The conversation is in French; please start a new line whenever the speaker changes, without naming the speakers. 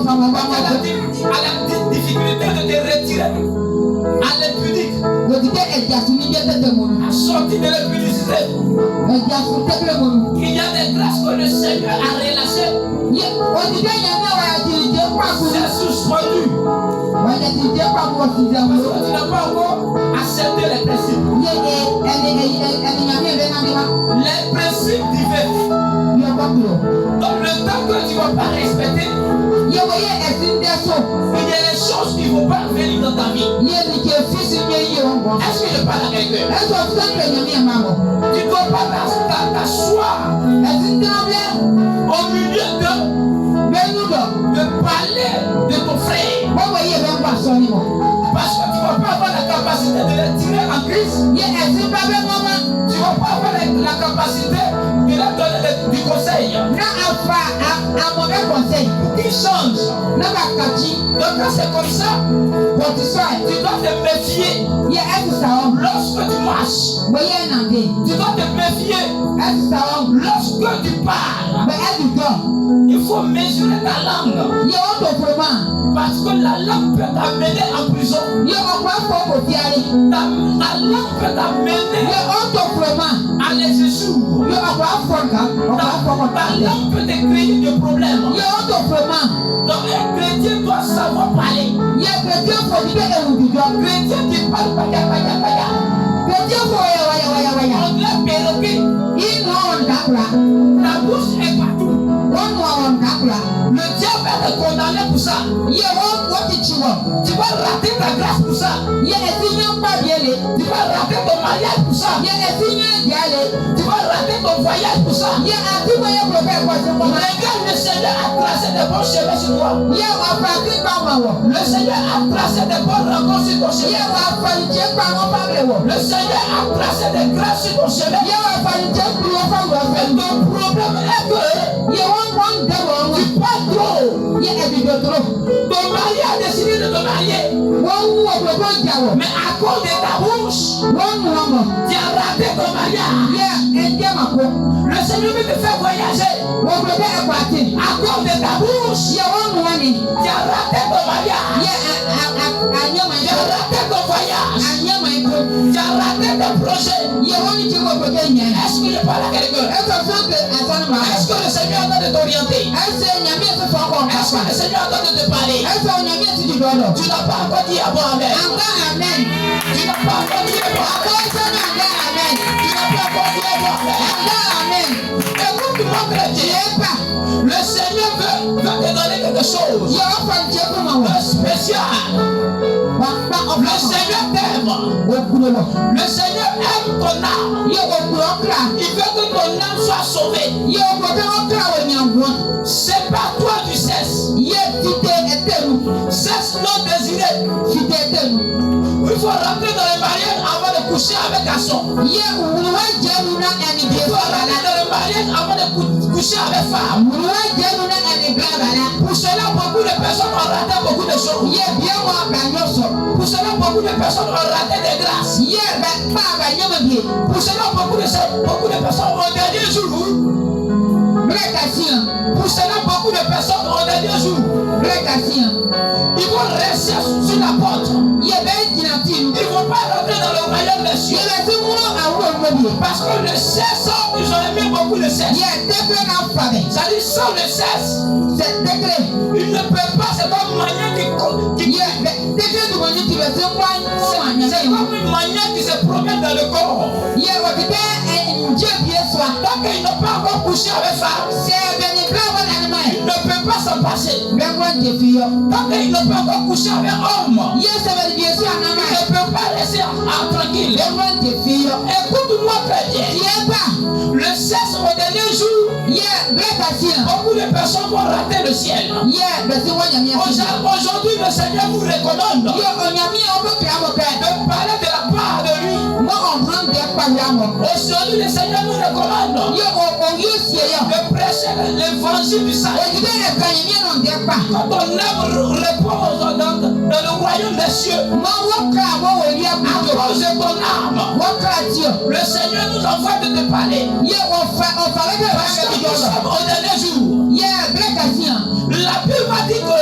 la difficulté de te retirer à l'impudique, à sortir de l'impudicité. Il y a des grâces que le Seigneur a relâchées. C'est suspendu. Parce que tu n'as pas encore accepté les principes. Les principes divins. Donc le temps que tu ne vas pas respecter, il y a des choses qui ne vont pas venir dans ta vie. Est-ce que je parle à quelqu'un? Tu ne dois pas t'asseoir au milieu de parler de ton frère. Parce que tu ne vas pas avoir la capacité de les tirer en crise. Tu ne vas pas avoir la capacité de leur donner du conseil. Ils changent. Donc quand c'est comme ça, tu dois te méfier. Lorsque tu marches, tu dois te méfier. Lorsque tu parles, il faut mesurer ta langue. Parce que la langue peut t'amener en prison. La langue peut t'amener à l'échouer. Ta langue peut te créer des problèmes. Donc un chrétien doit savoir parler. Chrétien qui parle pas. On l'a perroqué. Ta bouche est partout. Le diable va te condamner pour ça. Tu vas rater ta grâce pour ça. Tu vas rater ton mariage pour ça. Tu vas rater ton voyage pour ça. Regarde, le Seigneur a tracé des bons chemins sur toi. Le Seigneur a tracé des bonnes rencontres sur ton chemin. Le Seigneur a tracé des grâces sur ton chemin. Mais ton problème est que tu parles trop. Ton mari a décidé de te marier. Mais à cause de ta bouche, tu as raté ton mariage. Le Seigneur veut te faire voyager. À cause de ta bouche, tu as raté ton mariage. Tu as raté ton voyage. Tu as raté tes projets. Est-ce que je parle à quelqu'un? Est-ce que le Seigneur a de t'orienter? Est-ce que le Seigneur a de te parler? Tu n'as pas encore dit avant amen. Tu n'as pas encore dit avant amen. Tu n'as pas encore dit avant amen. Écoute-moi, chrétien. Le Seigneur veut te donner quelque chose de spécial. Le Seigneur t'aime. Le Seigneur aime ton âme. Il veut que ton âme soit sauvée. C'est pas toi du cesse. Cesse non désiré. Il faut rentrer dans le mariage avant de coucher avec un son. Il faut rentrer dans le mariage avant de coucher avec femme. Pour cela, beaucoup de personnes ont raté beaucoup de choses. Pour cela, beaucoup de personnes ont raté des grâces. Pour cela, beaucoup de personnes au dernier jour. Pour cela, beaucoup de personnes au dernier jour. Ils vont rester sur la porte. Ils ne vont pas rentrer dans le royaume des cieux. Parce que le cesse, ils ont aimé beaucoup le cesse. Ça dit sans le cesse. Ils ne peuvent pas, c'est pas une manière qui c'est comme une manière qui se promène dans le corps. Tant qu'ils n'ont pas encore couché avec femme, ils ne peuvent pas s'en passer. Tant qu'ils n'ont pas encore couché avec homme, ils ne peuvent pas rester tranquille. Écoute-moi, chrétien. Le cesse au dernier jour, beaucoup de personnes vont rater le ciel. Aujourd'hui, le Seigneur vous recommande de parler de la part de lui. Aujourd'hui, le Seigneur nous recommande de prêcher l'évangile du salut. Quand ton âme repose dans le royaume des cieux, à cause de ton âme, le Seigneur nous envoie de te parler. Parce que nous sommes au dernier jour. La Bible m'a dit que